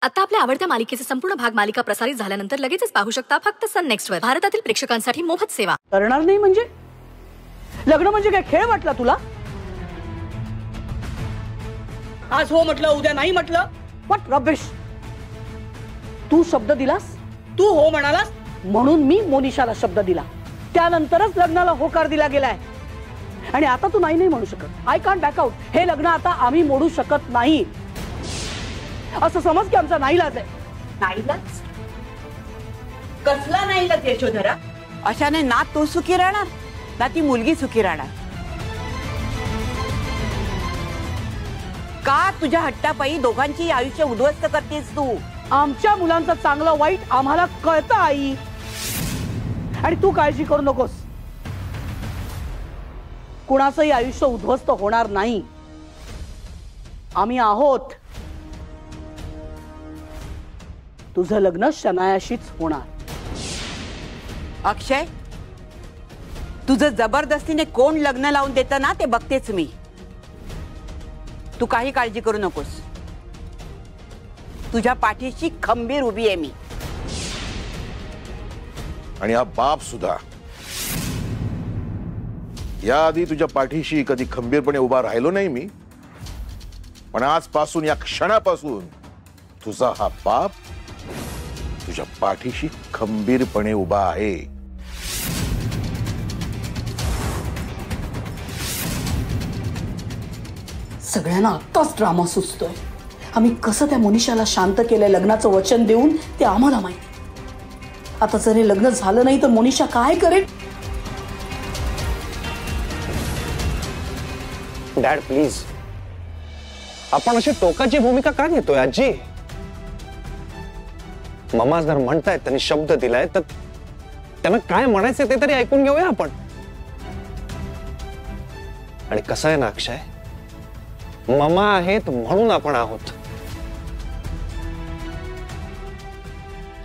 आता आपल्या आवडत्या मालिकेचे संपूर्ण भाग मालिका प्रसारित झाल्यानंतर लगेचच पाहू शकता फक्त सन नेक्स्ट वर. भारतातील प्रेक्षकांसाठी मोफत सेवा. करणार नाही म्हणजे लग्न म्हणजे काय खेळ वाटला तुला? आज हो म्हटलं उद्या नाही म्हटलं. What rubbish. तू शब्द दिलास, तू हो म्हणालास म्हणून मी मोनिशाला शब्द दिला, त्यानंतरच लग्नाला होकार दिला गेलाय. आणि आता तू नाही म्हणू शकत. I can't back out. हे लग्न आता आम्ही मोडू शकत नाही असं समज की आमचा नाईलाज आहे. नाईलाज? कसला नाईलाज यशोधरा? अशाने ना तू सुखी राहणार ना ती मुलगी सुखी राहणार. का तुझ्या हट्टापायी दोघांची आयुष्य उद्ध्वस्त करतेस तू? आमच्या मुलांचं चांगलं वाईट आम्हाला कळतं आई, आणि तू काळजी करू नकोस. कुणाचंही आयुष्य उद्ध्वस्त होणार नाही. आम्ही आहोत. तुझं लग्न शनायाशीच होणार. अक्षय, तुझं जबरदस्तीने कोण लग्न लावून देतं ना ते बघतेच मी. तू काही काळजी करू नकोस. तुझ्या पाठीशी खंबीर उभी आहे मी. आणि हा बाप सुद्धा. याआधी तुझ्या पाठीशी कधी खंबीरपणे उभा राहिलो नाही मी, पण आजपासून या क्षणापासून तुझा हा बाप तुझ्या पाठीशी खंबीरपणे उभा आहे. सगळ्यांना आत्ताच ड्रामा सुचतोय. आम्ही कसं त्या मोनिशाला शांत केलंय लग्नाचं वचन देऊन ते आम्हाला माहिती. आता जर हे लग्न झालं नाही तर मोनिशा काय करेल? डॅड प्लीज, आपण अशी टोकाची भूमिका का घेतोय आजी? मम्मा जर म्हणतायत, त्यांनी शब्द दिलाय, तर त्यांना काय म्हणायचं ते तरी ऐकून घेऊया आपण. आणि कसं आहे ना अक्षय, मम्मा आहेत म्हणून आपण आहोत.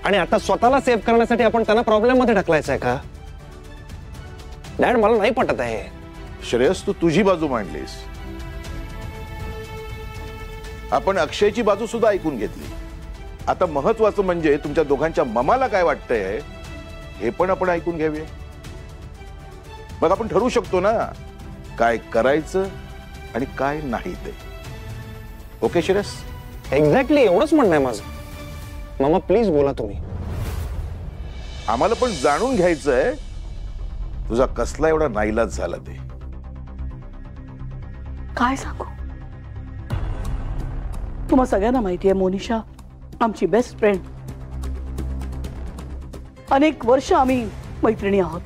आणि आता स्वतःला सेव्ह करण्यासाठी आपण त्यांना प्रॉब्लेम मध्ये ढकलायचं आहे का? डॅड मला नाही पटत आहे. श्रेयस, तू तुझी बाजू मांडलीस, आपण अक्षयची बाजू सुद्धा ऐकून घेतली. आता महत्वाचं म्हणजे तुमच्या दोघांच्या ममाला काय वाटतंय हे पण आपण ऐकून घ्यावे. मग आपण ठरवू शकतो ना काय करायचं आणि काय नाही ते. ओके श्रेयस? एक्झॅक्टली एवढंच म्हणणं आहे माझं. मामा प्लीज बोला तुम्ही. आम्हाला पण जाणून घ्यायचंय तुझा कसला एवढा नाईलाज झाला ते. काय सांगू? तुम्हा सगळ्यांना माहिती आहे मोनिशा आमची बेस्ट फ्रेंड. अनेक वर्ष आम्ही मैत्रिणी आहोत.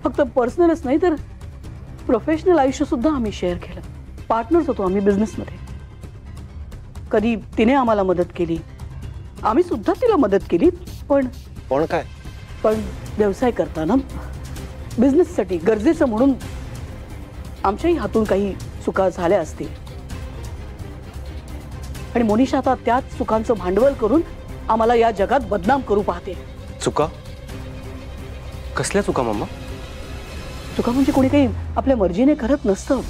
फक्त पर्सनलच नाही तर प्रोफेशनल आयुष्य सुद्धा आम्ही शेअर केलं. पार्टनर्स होतो आम्ही बिझनेसमध्ये. कधी तिने आम्हाला मदत केली, आम्ही सुद्धा तिला मदत केली. पण व्यवसाय करताना बिझनेससाठी गरजेचं म्हणून आमच्याही हातून काही चुका झाल्या असतील. आणि मोनिशा आता त्याच चुकांचं भांडवल करून आम्हाला या जगात बदनाम करू पाहते. चुका? कसल्या चुका मम्मा? चुका म्हणजे कोणी काही आपल्या मर्जीने करत नसतं.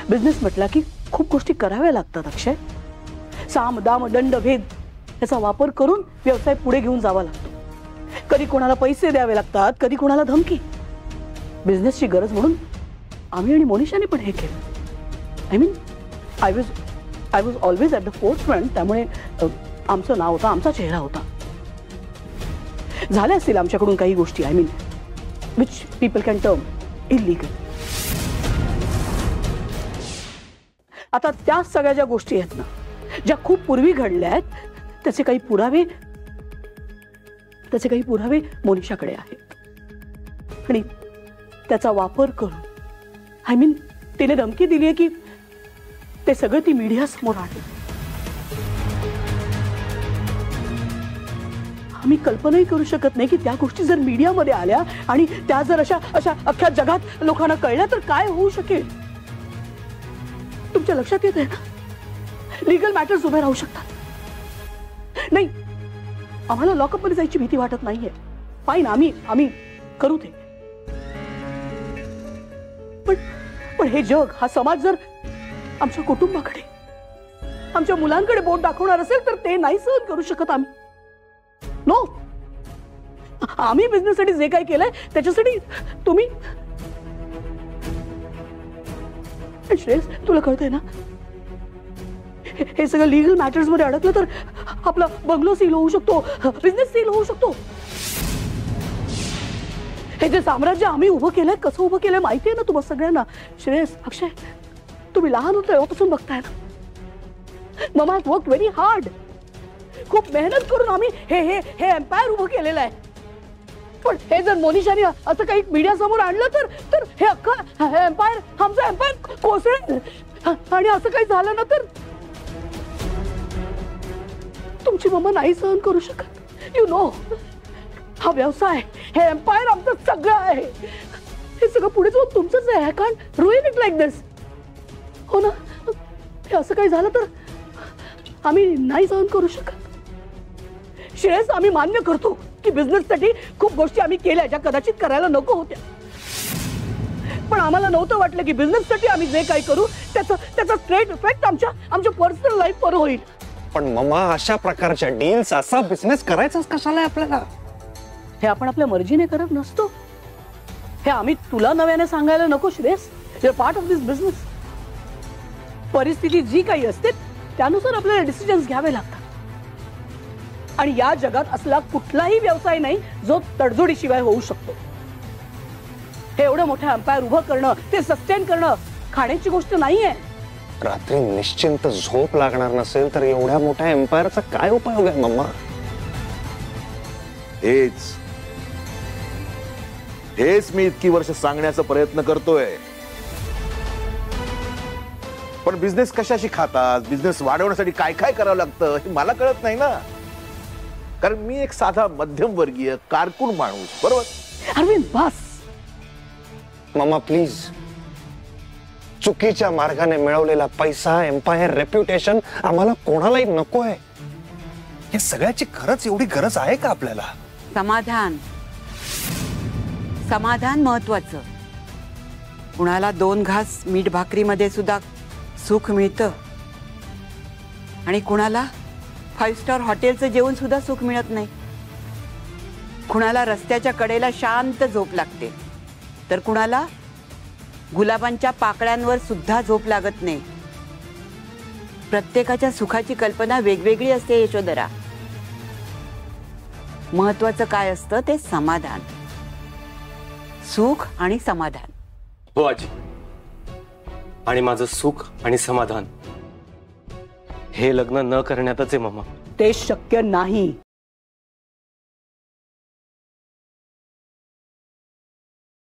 बिझनेस म्हटला की खूप गोष्टी कराव्या लागतात अक्षय. साम दाम दंड भेद याचा वापर करून व्यवसाय पुढे घेऊन जावा लागतो. कधी कोणाला पैसे द्यावे लागतात, कधी कोणाला धमकी. बिझनेसची गरज म्हणून आम्ही आणि मोनिशाने पण हे केलं. I was always at the forefront. त्यामुळे आमचं नाव होतं, आमचा चेहरा होता. झाल्या असतील आमच्याकडून काही गोष्टी which people can term illegal. आता त्या सगळ्या ज्या गोष्टी आहेत ना, ज्या खूप पूर्वी घडल्या आहेत, त्याचे काही पुरावे मोनिशाकडे आहेत. आणि त्याचा वापर करून तिने धमकी दिली आहे की ते सगळं ती मीडिया समोर आणलं. आम्ही कल्पनाही करू शकत नाही की त्या गोष्टी जर मीडियामध्ये आल्या आणि त्या जर अशा अख्ख्या जगात लोकांना कळल्या तर काय होऊ शकेल. तुमच्या लक्षात येत आहे ना, लीगल मॅटर्स उभे राहू शकतात. नाही, आम्हाला लॉकअपमध्ये जायची भीती वाटत नाहीये. फाईन, आम्ही करू ते. पण हे जग, हा समाज जर आमच्या कुटुंबाकडे आमच्या मुलांकडे बोट दाखवणार असेल तर ते नाही सहन करू शकत आम्ही. नो, आम्ही बिझनेससाठी जे काही केलंय त्याच्यासाठी तुम्ही. श्रेयस, तुला कळतंय ना, हे सगळं लिगल मॅटर्स मध्ये अडकलं तर आपला बंगलो सील होऊ शकतो, बिझनेस सील होऊ शकतो. हे जे साम्राज्य आम्ही उभं केलंय, कसं उभं केलंय माहितीये ना तुम्हाला सगळ्यांना. श्रेयस, अक्षय, तुम्ही लहान होता तेव्हापासून बघताय ना. Mama has work very hard. खूप मेहनत करून आम्ही हे हे हे एम्पायर उभं केलेलं आहे. पण हे जर मोनिशाने असं काही मीडिया समोर आणलं तर हे अख्खं एम्पायर, आमचं एम्पायर कोसळेल. आणि असं काही झालं ना तर तुमची मम्मा नाही सहन करू शकत. यू नो, हा व्यवसाय, हे एम्पायर आमचं सगळं आहे. हे सगळं पुढे जाऊन तुमचंच आहे. I can't ruin it like this. हो ना, हे असं काही झालं तर आम्ही नाही सहन करू शकत. श्रेयस, आम्ही मान्य करतो की बिझनेससाठी खूप गोष्टी आम्ही केल्या ज्या कदाचित करायला नको होत्या. पण आम्हाला नव्हतं वाटलं की बिझनेससाठी आम्ही जे काही करू त्याचा स्ट्रेट इफेक्ट आमच्या पर्सनल लाईफवर होईल. पण मम्मा, अशा प्रकारच्या डील्स, असा बिझनेस करायचाच कशाला आपल्याला? हे आपण आपल्या मर्जीने करत नसतो. हे आम्ही तुला नव्याने सांगायला नको Shreyas. You are part of this business. परिस्थिती जी काही असते त्यानुसार आपल्याला डिसिजन्स घ्यावे लागतात. आणि या जगात असला कुठलाही व्यवसाय नाही जो तडजोडीशिवाय होऊ शकतो. हे एवढं मोठं एम्पायर उभं करणं, ते सस्टेन करणं खाण्याची गोष्ट नाहीये. रात्री निश्चिंत झोप लागणार नसेल तर एवढ्या मोठ्या एम्पायरचा काय उपयोग आहे मम्मा? हेच मी इतकी वर्ष सांगण्याचा प्रयत्न करतोय. पण बिझनेस कशाशी खातात, बिझनेस वाढवण्यासाठी काय काय करावं लागतं हे मला कळत नाही ना. कारण मी एक साधा मध्यमवर्गीय कारकून माणूस, बरोबर? अरविंद, बस. मम्मा प्लीज, चुकीच्या मार्गाने मिळवलेला पैसा, एम्पायर, रेप्युटेशन आम्हाला कोणालाही नकोय. या सगळ्याची खरंच एवढी गरज आहे का आपल्याला? समाधान, समाधान महत्वाचं. कुणाला 2 घास मीठ भाकरीमध्ये सुद्धा सुख मिळतं आणि कुणाला 5 स्टार हॉटेलचं जेवण सुद्धा सुख मिळत नाही. कुणाला रस्त्याच्या कडेला शांत झोप लागते तर कुणाला गुलाबांच्या पाकळ्यांवर सुद्धा झोप लागत नाही. प्रत्येकाच्या सुखाची कल्पना वेगवेगळी असते यशोधरा. महत्वाचं काय असतं ते समाधान, सुख आणि समाधान. हो आजी, आणि माझं सुख आणि समाधान हे लग्न न करण्यातच आहे मम्मा. ते शक्य नाही.